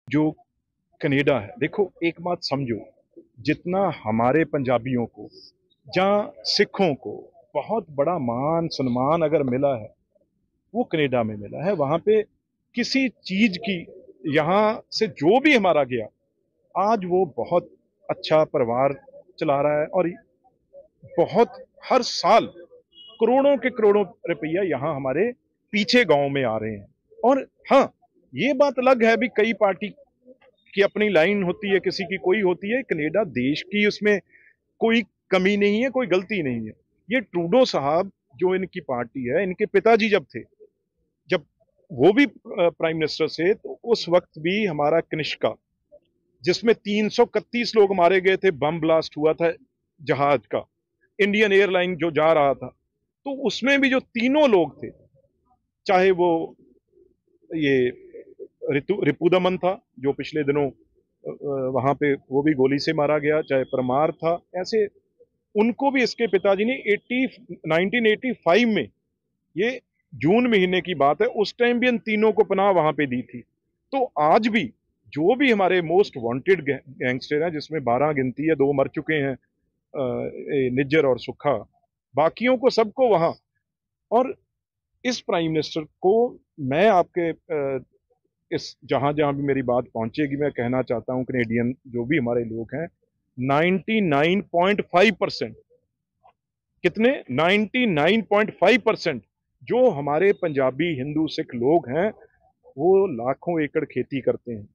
जो कनाडा है, देखो एक बात समझो, जितना हमारे पंजाबियों को जहाँ सिखों को बहुत बड़ा मान सम्मान अगर मिला है वो कनाडा में मिला है। वहां पे किसी चीज की, यहाँ से जो भी हमारा गया आज वो बहुत अच्छा परिवार चला रहा है और बहुत हर साल करोड़ों के करोड़ों रुपया यहाँ हमारे पीछे गांव में आ रहे हैं। और हाँ, ये बात अलग है भी कई पार्टी की अपनी लाइन होती है, किसी की कोई होती है। कनाडा देश की, उसमें कोई कमी नहीं है, कोई गलती नहीं है। ये ट्रूडो साहब जो इनकी पार्टी है, इनके पिताजी जब थे, जब वो भी प्राइम मिनिस्टर से, तो उस वक्त भी हमारा कनिष्का जिसमें 331 लोग मारे गए थे, बम ब्लास्ट हुआ था जहाज का, इंडियन एयरलाइन जो जा रहा था, तो उसमें भी जो तीनों लोग थे, चाहे वो ये रिपुदमन था जो पिछले दिनों वहां पे वो भी गोली से मारा गया, चाहे परमार था, ऐसे उनको भी इसके पिताजी ने 1985 में, ये जून महीने की बात है, उस टाइम भी इन तीनों को पनाह वहां पे दी थी। तो आज भी जो भी हमारे मोस्ट वांटेड गैंगस्टर हैं, जिसमें 12 गिनती है, 2 मर चुके हैं, निज्जर और सुखा, बाकियों को सबको वहां। और इस प्राइम मिनिस्टर को मैं आपके इस जहां जहां भी मेरी बात पहुंचेगी, मैं कहना चाहता हूं कनेडियन जो भी हमारे लोग हैं, 99.5%, कितने 99.5% जो हमारे पंजाबी हिंदू सिख लोग हैं वो लाखों एकड़ खेती करते हैं।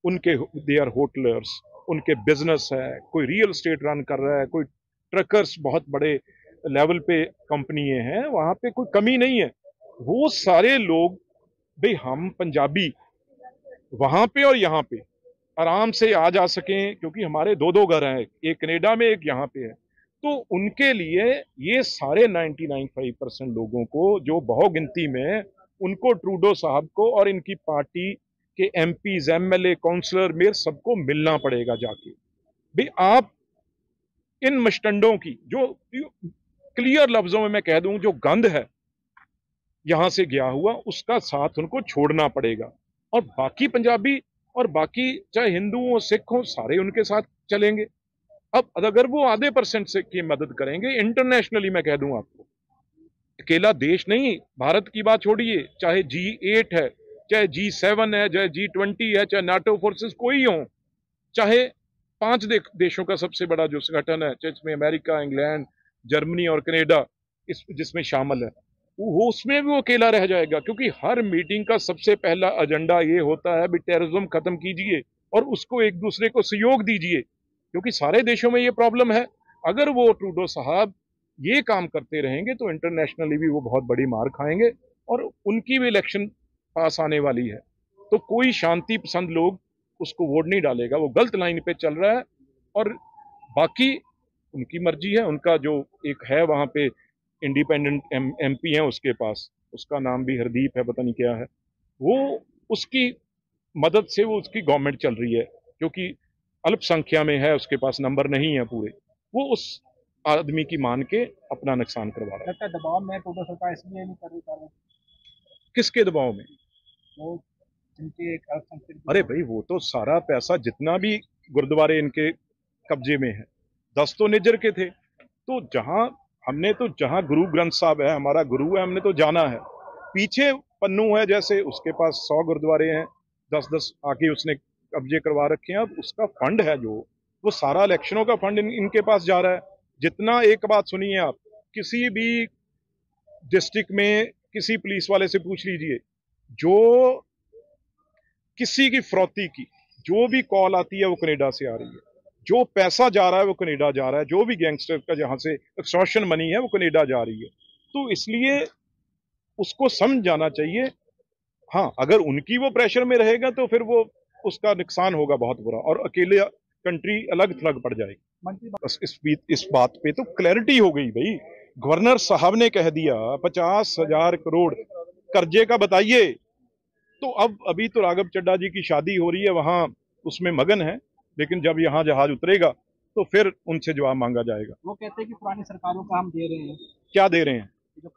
उनके दे आर होटलर्स, उनके बिजनेस है, कोई रियल स्टेट रन कर रहा है, कोई ट्रकर्स बहुत बड़े लेवल पे कंपनी हैं, वहां पे कोई कमी नहीं है। वो सारे लोग, भाई हम पंजाबी वहां पे और यहाँ पे आराम से आ जा सकें, क्योंकि हमारे दो दो घर हैं, एक कनाडा में एक यहाँ पे है। तो उनके लिए ये सारे 99.5% लोगों को जो बहुगिनती में, उनको ट्रूडो साहब को और इनकी पार्टी के एमपीज, एमएलए, काउंसलर, मेयर सबको मिलना पड़ेगा जाके। भाई आप इन मस्टंडों की, जो क्लियर लफ्जों में मैं कह दूं, जो गंद है यहां से गया हुआ, उसका साथ उनको छोड़ना पड़ेगा। और बाकी पंजाबी और बाकी चाहे हिंदू हो सिख हो, सारे उनके साथ चलेंगे। अब अगर वो आधे परसेंट से की मदद करेंगे, इंटरनेशनली मैं कह दूं आपको, अकेला देश नहीं, भारत की बात छोड़िए, चाहे G8 है, चाहे G7 है, चाहे G20 है, चाहे नाटो फोर्सेस कोई हो, चाहे 5 देशों का सबसे बड़ा जो संगठन है, जिसमें अमेरिका, इंग्लैंड, जर्मनी और कनाडा इस जिसमें शामिल है, वो उसमें भी वो अकेला रह जाएगा। क्योंकि हर मीटिंग का सबसे पहला एजेंडा ये होता है भी टेररिज्म खत्म कीजिए और उसको एक दूसरे को सहयोग दीजिए, क्योंकि सारे देशों में ये प्रॉब्लम है। अगर वो ट्रूडो साहब ये काम करते रहेंगे तो इंटरनेशनली भी वो बहुत बड़ी मार खाएंगे और उनकी भी इलेक्शन पास आने वाली है। तो कोई शांति पसंद लोग उसको वोट नहीं डालेगा, वो गलत लाइन पे चल रहा है। और बाकी उनकी मर्जी है, उनका जो एक है वहां पे इंडिपेंडेंट एमपी है उसके पास, उसका नाम भी हरदीप है, पता नहीं क्या है वो, उसकी मदद से वो उसकी गवर्नमेंट चल रही है, क्योंकि अल्पसंख्या में है, उसके पास नंबर नहीं है पूरे, वो उस आदमी की मान के अपना नुकसान करवा रहा है। लगता है दबाव में टोटो सरकार इसलिए नहीं कर रही कार्रवाई। किसके दबाव में? वो जिनके एक अल्पसंख्यक जो अरे लोग भाई वो तो सारा पैसा जितना भी गुरुद्वारे इनके कब्जे में है, 10 तो निज्जर के थे। तो जहां गुरु ग्रंथ साहब है, हमारा गुरु है, हमने तो जाना है। पीछे पन्नू है जैसे, उसके पास 100 गुरुद्वारे हैं, 10-10 आके उसने कब्जे करवा रखे हैं। अब उसका फंड है जो, वो सारा इलेक्शनों का फंड इनके पास जा रहा है। जितना, एक बात सुनिए आप, किसी भी डिस्ट्रिक्ट में किसी पुलिस वाले से पूछ लीजिए, जो किसी की फिरौती की जो भी कॉल आती है वो कनाडा से आ रही है, जो पैसा जा रहा है वो कनाडा जा रहा है, जो भी गैंगस्टर का जहां से एक्सटॉर्शन मनी है वो कनाडा जा रही है। तो इसलिए उसको समझ जाना चाहिए। हाँ, अगर उनकी वो प्रेशर में रहेगा तो फिर वो उसका नुकसान होगा बहुत बुरा, और अकेले कंट्री अलग थलग पड़ जाएगी। मंत्री बस इस बात पे तो क्लैरिटी हो गई भाई। गवर्नर साहब ने कह दिया 50,000 करोड़ कर्जे का बताइए। तो अब अभी तो राघव चड्ढा जी की शादी हो रही है, वहां उसमें मगन है, लेकिन जब यहां जहाज उतरेगा तो फिर उनसे जवाब मांगा जाएगा। वो कहते हैं कि पुरानी सरकारों का हम दे रहे हैं क्या दे रहे हैं? जो